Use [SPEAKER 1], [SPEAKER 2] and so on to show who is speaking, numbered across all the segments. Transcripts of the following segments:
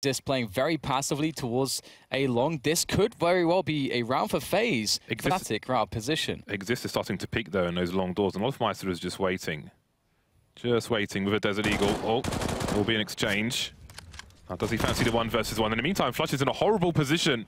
[SPEAKER 1] Just playing very passively towards a long. This could very well be a round for FaZe. Fnatic out of position.
[SPEAKER 2] Exist is starting to peak though in those long doors, and Olofmeister is just waiting. Just waiting with a Desert Eagle. Oh, will be an exchange. Now, does he fancy the 1 versus 1? In the meantime, Flush is in a horrible position.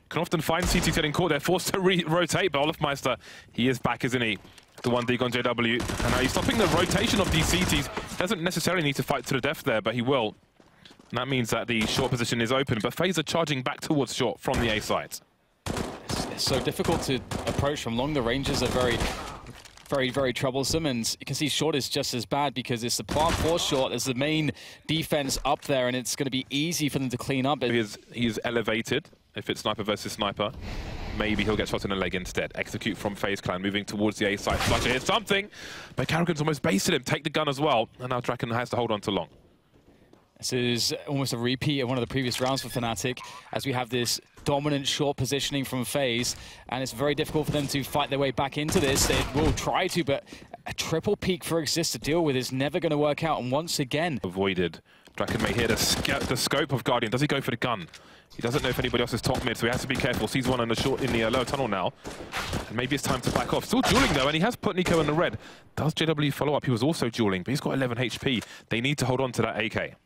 [SPEAKER 2] Can often find CT getting caught. They're forced to rotate, but Olofmeister, he is back, isn't he? The 1 dig on JW. And now he's stopping the rotation of these CTs. Doesn't necessarily need to fight to the death there, but he will. And that means that the short position is open, but FaZe are charging back towards short from the A site.
[SPEAKER 1] It's so difficult to approach from long. The ranges are very troublesome, and you can see short is just as bad because it's the plant for short as the main defense up there, and it's going to be easy for them to clean up.
[SPEAKER 2] He's elevated. If it's sniper versus sniper, maybe he'll get shot in the leg instead. Execute from FaZe Clan, moving towards the A site. Flusher hits something, but Karrigan's almost basted him. Take the gun as well, and now Draken has to hold on to long.
[SPEAKER 1] This is almost a repeat of one of the previous rounds for Fnatic, as we have this dominant short positioning from FaZe, and it's very difficult for them to fight their way back into this. They will try to, but a triple peak for Exist to deal with is never going to work out, and once again...
[SPEAKER 2] Avoided. Draken may hear the scope of Guardian. Does he go for the gun? He doesn't know if anybody else is top mid, so he has to be careful. Sees one in the lower tunnel now. And maybe it's time to back off. Still dueling though, and he has put NiKo in the red. Does JW follow up? He was also dueling, but he's got 11 HP. They need to hold on to that AK.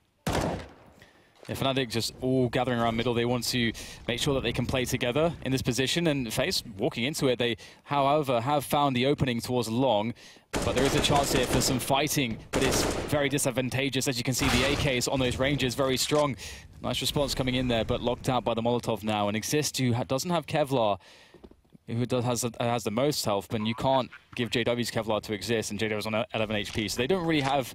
[SPEAKER 1] Yeah, Fnatic just all gathering around middle. They want to make sure that they can play together in this position, and FaZe walking into it. They, however, have found the opening towards long, but there is a chance here for some fighting, but it's very disadvantageous. As you can see, the AKs on those ranges very strong. Nice response coming in there, but locked out by the Molotov now. And Exist, who doesn't have Kevlar, who has the most health, but you can't give JW's Kevlar to Exist, and JW is on 11 HP, so they don't really have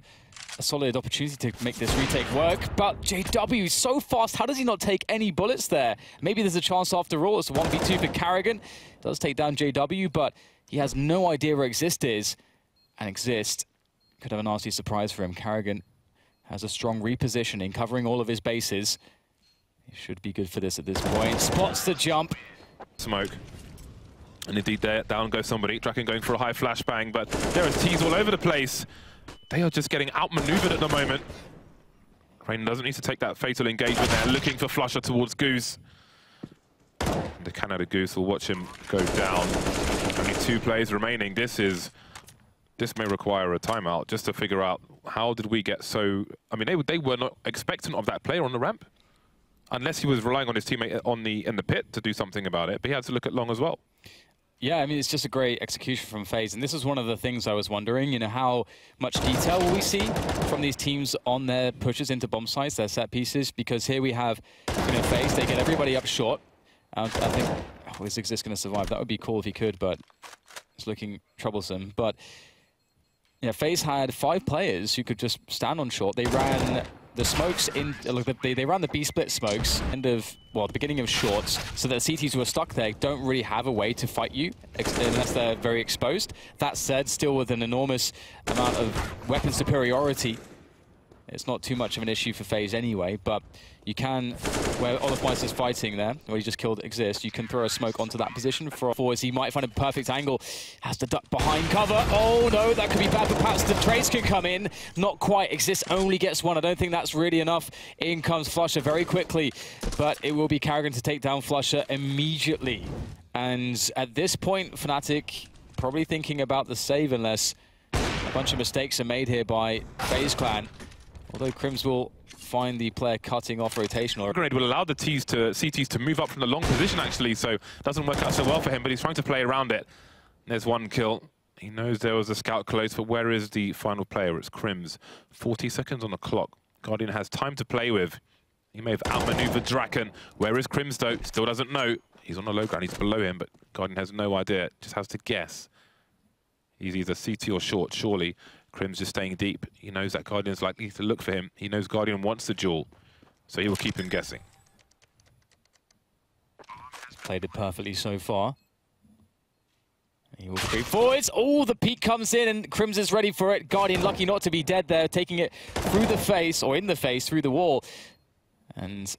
[SPEAKER 1] a solid opportunity to make this retake work. But JW is so fast, how does he not take any bullets there? Maybe there's a chance after all. It's a 1v2 for Karrigan. Does take down JW, but he has no idea where Exist is, and Exist could have a nasty surprise for him. Karrigan has a strong repositioning, covering all of his bases. He should be good for this at this point. Spots the jump.
[SPEAKER 2] Smoke. And indeed, there, down goes somebody. Draken going for a high flashbang, but there is T's all over the place. They are just getting outmaneuvered at the moment. Crane doesn't need to take that fatal engagement there, looking for Flusher towards Goose. The Canada Goose will watch him go down. Only 2 players remaining. This may require a timeout just to figure out how did we get so... I mean, they were not expectant of that player on the ramp, unless he was relying on his teammate in the pit to do something about it, but he had to look at long as well.
[SPEAKER 1] Yeah, I mean, it's just a great execution from FaZe, and this is one of the things I was wondering, you know, how much detail will we see from these teams on their pushes into bomb sites, their set pieces, because here we have, you know, FaZe, they get everybody up short. I think, oh, is Exist going to survive? That would be cool if he could, but it's looking troublesome. But, yeah, FaZe had 5 players who could just stand on short. They ran the smokes in, look, they ran the B-split smokes, the beginning of shorts, so that CTs who are stuck there don't really have a way to fight you unless they're very exposed. That said, still with an enormous amount of weapon superiority, it's not too much of an issue for FaZe anyway, but you can, where Olofmeister's fighting there, where he just killed Exist, you can throw a smoke onto that position for forwards. He might find a perfect angle, has to duck behind cover. Oh no, that could be bad, but perhaps the trades can come in. Not quite, Exist only gets 1. I don't think that's really enough. In comes Flusher very quickly, but it will be Karrigan to take down Flusher immediately. And at this point, Fnatic probably thinking about the save unless a bunch of mistakes are made here by FaZe Clan. Although Crims will find the player cutting off rotation.
[SPEAKER 2] Grenade will allow the CTs to move up from the long position, actually, so it doesn't work out so well for him, but he's trying to play around it. There's 1 kill. He knows there was a scout close, but where is the final player? It's Crims. 40 seconds on the clock. Guardian has time to play with. He may have outmaneuvered Draken. Where is Crims, though? Still doesn't know. He's on the low ground. He's below him, but Guardian has no idea. Just has to guess. He's either CT or short, surely. Crims just staying deep. He knows that Guardian's likely to look for him. He knows Guardian wants the duel, so he will keep him guessing.
[SPEAKER 1] He's played it perfectly so far. He will creep forwards. Oh, the peek comes in, and Crims is ready for it. Guardian lucky not to be dead there, taking it through the face, or in the face, through the wall. And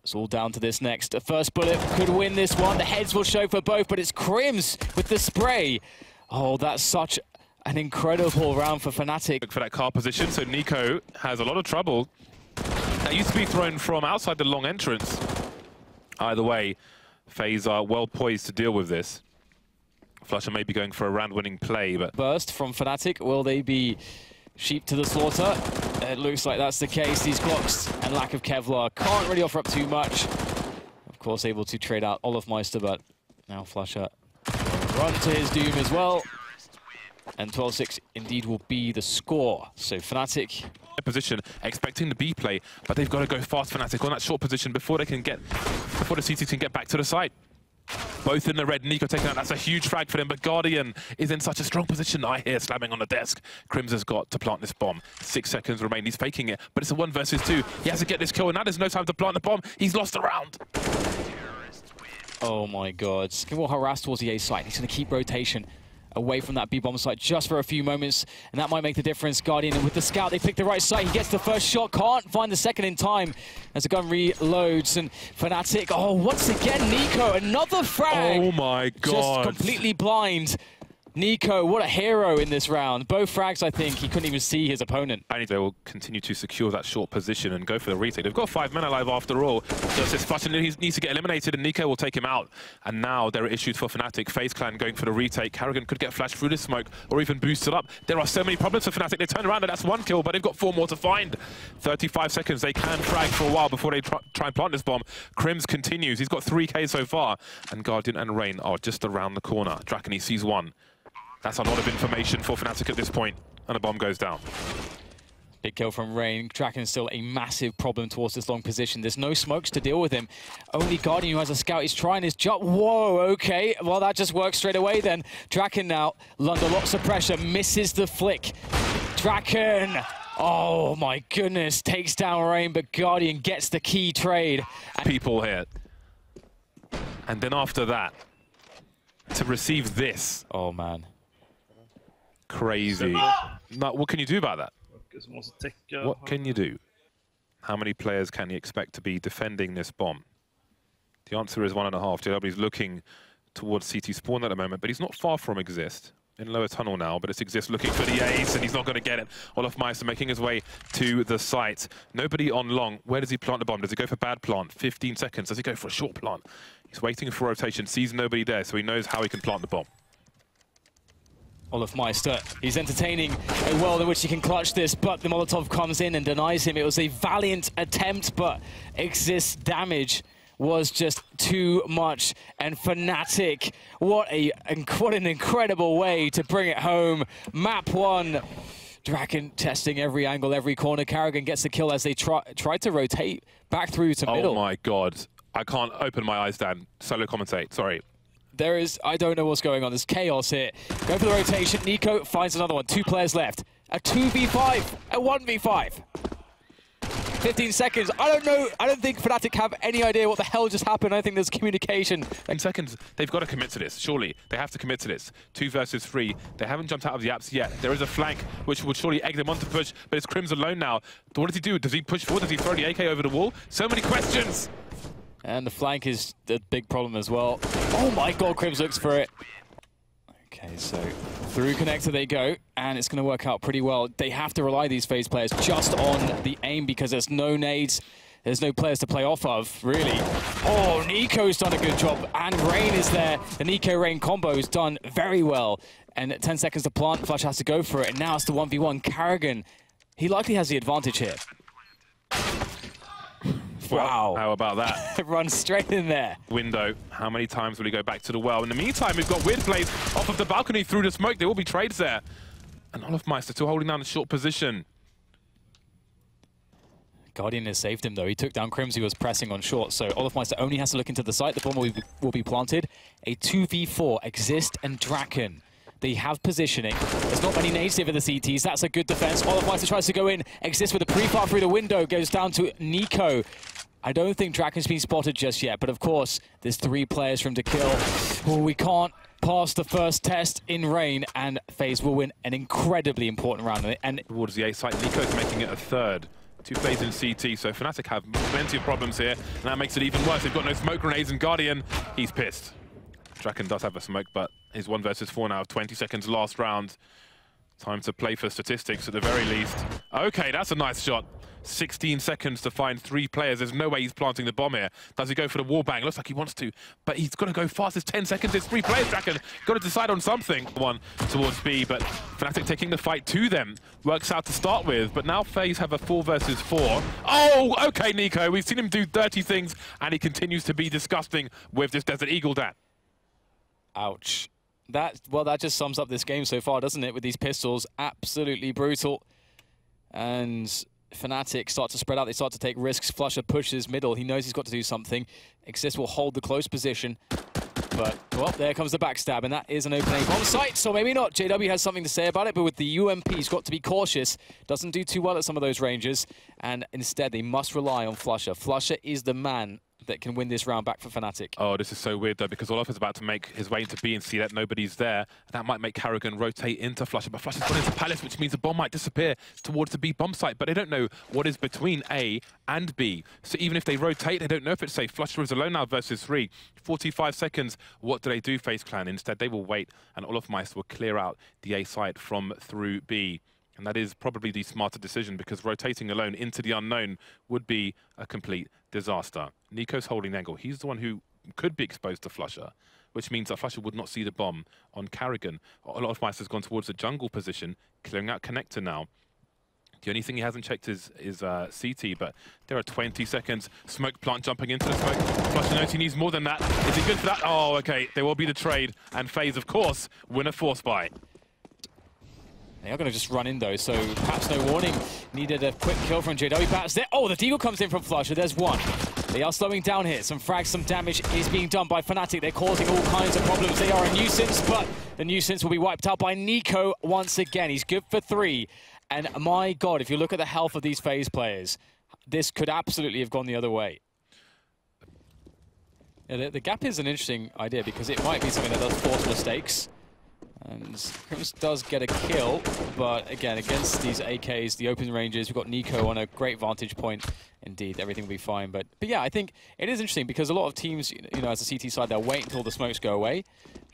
[SPEAKER 1] it's all down to this next. The first bullet could win this one. The heads will show for both, but it's Crims with the spray. Oh, that's such an incredible round for Fnatic.
[SPEAKER 2] For that car position, so NiKo has a lot of trouble that used to be thrown from outside the long entrance. Either way, FaZe are well poised to deal with this. Flusher may be going for a round-winning play, but...
[SPEAKER 1] Burst from Fnatic, will they be sheep to the slaughter? It looks like that's the case. These Glocks and lack of Kevlar can't really offer up too much. Of course, able to trade out Olofmeister, but now Flusher run to his doom as well. And 12-6 indeed will be the score. So Fnatic...
[SPEAKER 2] position, expecting the B play, but they've got to go fast, Fnatic, on that short position before the CTs can get back to the site. Both in the red, NiKo taking out, that's a huge frag for them, but Guardian is in such a strong position. I hear slamming on the desk. Crims has got to plant this bomb. 6 seconds remain, he's faking it, but it's a 1 versus 2. He has to get this kill, and now there's no time to plant the bomb. He's lost the round.
[SPEAKER 1] Oh my god, Skinwall harassed towards the A site. He's going to keep rotation away from that B-bomb site just for a few moments, and that might make the difference. Guardian, and with the scout, they pick the right site. He gets the first shot, can't find the second in time as the gun reloads, and Fnatic, oh, once again, NiKo, another frag!
[SPEAKER 2] Oh my god.
[SPEAKER 1] Just completely blind. NiKo, what a hero in this round. Both frags, I think, he couldn't even see his opponent.
[SPEAKER 2] I think they will continue to secure that short position and go for the retake. They've got 5 men alive after all. Just this Flusher needs to get eliminated, and NiKo will take him out. And now there are issues for Fnatic. FaZe Clan going for the retake. Karrigan could get flashed through the smoke or even boosted up. There are so many problems for Fnatic. They turn around and that's 1 kill, but they've got 4 more to find. 35 seconds. They can frag for a while before they try and plant this bomb. Crims continues. He's got 3K so far. And Guardian and Rain are just around the corner. Draken, he sees 1. That's a lot of information for Fnatic at this point, and a bomb goes down.
[SPEAKER 1] Big kill from Rain. Draken is still a massive problem towards this long position. There's no smokes to deal with him. Only Guardian, who has a scout, is trying his jump. Whoa, okay. Well, that just works straight away then. Draken now, under lots of pressure, misses the flick. Draken, oh my goodness, takes down Rain, but Guardian gets the key trade.
[SPEAKER 2] People here. And then after that, to receive this.
[SPEAKER 1] Oh, man.
[SPEAKER 2] Crazy. No, what can you do about that? What can you do? How many players can you expect to be defending this bomb? The answer is 1.5. JW is looking towards CT spawn at the moment, but he's not far from Exist. In lower tunnel now, but it's Exist looking for the ace, and he's not going to get it. Olofmeister making his way to the site. Nobody on long. Where does he plant the bomb? Does he go for bad plant? 15 seconds. Does he go for a short plant? He's waiting for rotation, sees nobody there, so he knows how he can plant the bomb.
[SPEAKER 1] Olofmeister, he's entertaining a world in which he can clutch this, but the Molotov comes in and denies him. It was a valiant attempt, but Exist's damage was just too much. And Fnatic, what an incredible way to bring it home. Map 1, Draken testing every angle, every corner. Karrigan gets the kill as they try to rotate back through to middle.
[SPEAKER 2] Oh my god, I can't open my eyes, Dan. Solo commentate, sorry.
[SPEAKER 1] There is, I don't know what's going on. There's chaos here. Go for the rotation. NiKo finds another one. 2 players left. A 2v5. A 1v5. 15 seconds. I don't know. I don't think Fnatic have any idea what the hell just happened. I think there's communication.
[SPEAKER 2] 10 seconds. They've got to commit to this. Surely. They have to commit to this. 2 versus 3. They haven't jumped out of the apps yet. There is a flank which would surely egg them on to push, but it's Crims alone now. What does he do? Does he push forward? Does he throw the AK over the wall? So many questions.
[SPEAKER 1] And the flank is the big problem as well. Oh my god, Crims looks for it. Okay, so through connector they go, and it's going to work out pretty well. They have to rely, these FaZe players, just on the aim because there's no nades, there's no players to play off of, really. Oh, NiKo's done a good job, and Rain is there. The NiKo-Rain combo is done very well. And 10 seconds to plant, Flush has to go for it, and now it's the 1v1. Karrigan, he likely has the advantage here. Wow.
[SPEAKER 2] How about that?
[SPEAKER 1] Runs straight in there.
[SPEAKER 2] Window. How many times will he go back to the well? In the meantime, we've got weird plays off of the balcony through the smoke. There will be trades there. And Olofmeister still holding down the short position.
[SPEAKER 1] Guardian has saved him, though. He took down Crims, who was pressing on short. So Olofmeister only has to look into the site. The bomb will be planted. A 2v4, Exist and Draken. They have positioning. There's not many nades here for the CTs. That's a good defense. Olofmeister tries to go in. Exist with a pre-fire through the window. Goes down to NiKo. I don't think Draken's been spotted just yet, but of course, there's 3 players for him to kill. Oh, we can't pass the first test in Rain, and FaZe will win an incredibly important round. And
[SPEAKER 2] towards the A site, NiKo's making it a 3rd. 2 plays in CT, so Fnatic have plenty of problems here, and that makes it even worse. They've got no smoke grenades, and Guardian, he's pissed. Draken does have a smoke, but he's 1 versus 4 now, 20 seconds last round. Time to play for statistics at the very least. Okay, that's a nice shot. 16 seconds to find 3 players. There's no way he's planting the bomb here. Does he go for the wall bang? Looks like he wants to, but he's going to go fast. It's 10 seconds. There's 3 players, Draken. Got to decide on something. One towards B, but Fnatic taking the fight to them. Works out to start with, but now FaZe have a 4 versus 4. Oh, okay, NiKo. We've seen him do dirty things, and he continues to be disgusting with this Desert Eagle, Dan.
[SPEAKER 1] Ouch. That just sums up this game so far, doesn't it? With these pistols, absolutely brutal. And Fnatic start to spread out. They start to take risks. Flusher pushes middle. He knows he's got to do something. Exist will hold the close position. But, well, there comes the backstab, and that is an open A bomb site, so maybe not. JW has something to say about it, but with the UMP, he's got to be cautious. Doesn't do too well at some of those ranges, and instead they must rely on Flusher. Flusher is the man that can win this round back for Fnatic. Oh,
[SPEAKER 2] this is so weird, though, because Olaf is about to make his way into B and see that nobody's there. That might make Karrigan rotate into Flusher, but Flusher's gone into Palace, which means the bomb might disappear towards the B bomb site, but they don't know what is between A and B. So even if they rotate, they don't know if it's safe. Flusher is alone now versus 3. 45 seconds. What do they do, FaZe Clan? Instead, they will wait, and Olofmeister will clear out the A site from through B. And that is probably the smarter decision, because rotating alone into the unknown would be a complete disaster. NiKo's holding the angle. He's the one who could be exposed to Flusher, which means that Flusher would not see the bomb on Karrigan. Olofmeister's gone towards the jungle position, clearing out connector now. The only thing he hasn't checked is CT, but there are 20 seconds. Smoke plant jumping into the smoke. Flusher knows he needs more than that. Is he good for that? Oh, okay. There will be the trade, and FaZe, of course, win a force buy.
[SPEAKER 1] They are going to just run in, though, so perhaps no warning. Needed a quick kill from JW. Perhaps there. Oh, the deagle comes in from Flusher. There's one. They are slowing down here. Some frags, some damage is being done by Fnatic. They're causing all kinds of problems. They are a nuisance, but the nuisance will be wiped out by NiKo once again. He's good for 3. And my God, if you look at the health of these FaZe players, this could absolutely have gone the other way. Yeah, the gap is an interesting idea, because it might be something that does force mistakes. And Crims does get a kill, but again, against these AKs, the open ranges, we've got NiKo on a great vantage point. Indeed, everything will be fine. But yeah, I think it is interesting, because a lot of teams, you know, as a CT side, they'll wait until the smokes go away,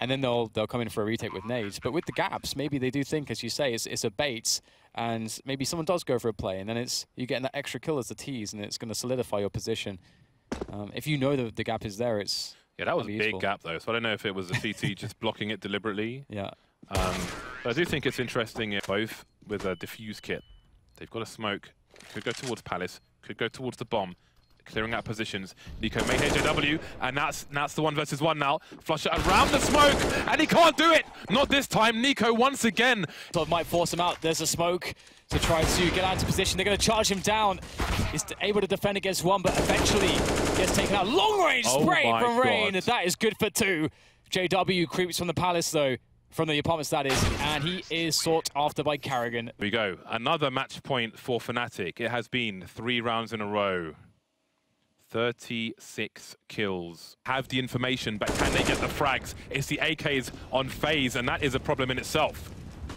[SPEAKER 1] and then they'll come in for a retake with nades. But with the gaps, maybe they do think, as you say, it's a bait, and maybe someone does go for a play, and then you're getting that extra kill as the tease, and it's going to solidify your position. If you know the gap is there, it's...
[SPEAKER 2] Yeah, that was a big gap, though, so I don't know if it was a CT just blocking it deliberately.
[SPEAKER 1] Yeah.
[SPEAKER 2] But I do think it's interesting, both with a diffuse kit. They've got a smoke, could go towards Palace, could go towards the bomb, clearing out positions. NiKo may hit JW, and that's the 1 versus 1 now. Flusher around the smoke, and he can't do it! Not this time, NiKo once again.
[SPEAKER 1] So it might force him out. There's a smoke to try to get out into position. They're going to charge him down. He's able to defend against 1, but eventually gets taken out. Long-range spray from Rain. That is good for 2. JW creeps from the Palace, though. From the apartments, that is, and he is sought after by Karrigan.
[SPEAKER 2] Here we go. Another match point for Fnatic. It has been 3 rounds in a row. 36 kills. Have the information, but can they get the frags? It's the AKs on FaZe, and that is a problem in itself.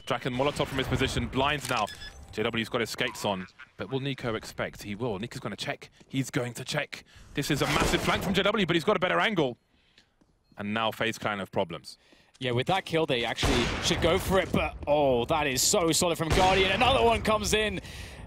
[SPEAKER 2] Draken Molotov from his position, blinds now. JW's got his skates on, but will NiKo expect? He will. NiKo's going to check. He's going to check. This is a massive flank from JW, but he's got a better angle. And now FaZe Clan have problems.
[SPEAKER 1] Yeah, with that kill, they actually should go for it, but oh, that is so solid from Guardian. Another one comes in.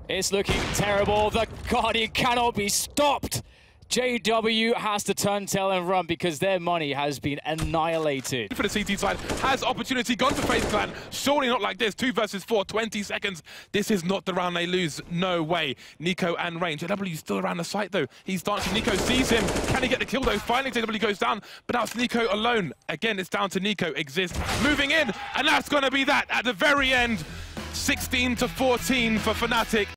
[SPEAKER 1] It's looking terrible. The Guardian cannot be stopped. JW has to turn tail and run, because their money has been annihilated.
[SPEAKER 2] For the CT side, has opportunity gone for FaZe Clan. Surely not like this. 2 versus 4, 20 seconds. This is not the round they lose. No way. NiKo and Rain. JW still around the site, though. He's dancing. NiKo sees him. Can he get the kill, though? Finally, JW goes down, but now it's NiKo alone. Again, it's down to NiKo. Exist moving in, and that's going to be that at the very end. 16 to 14 for Fnatic.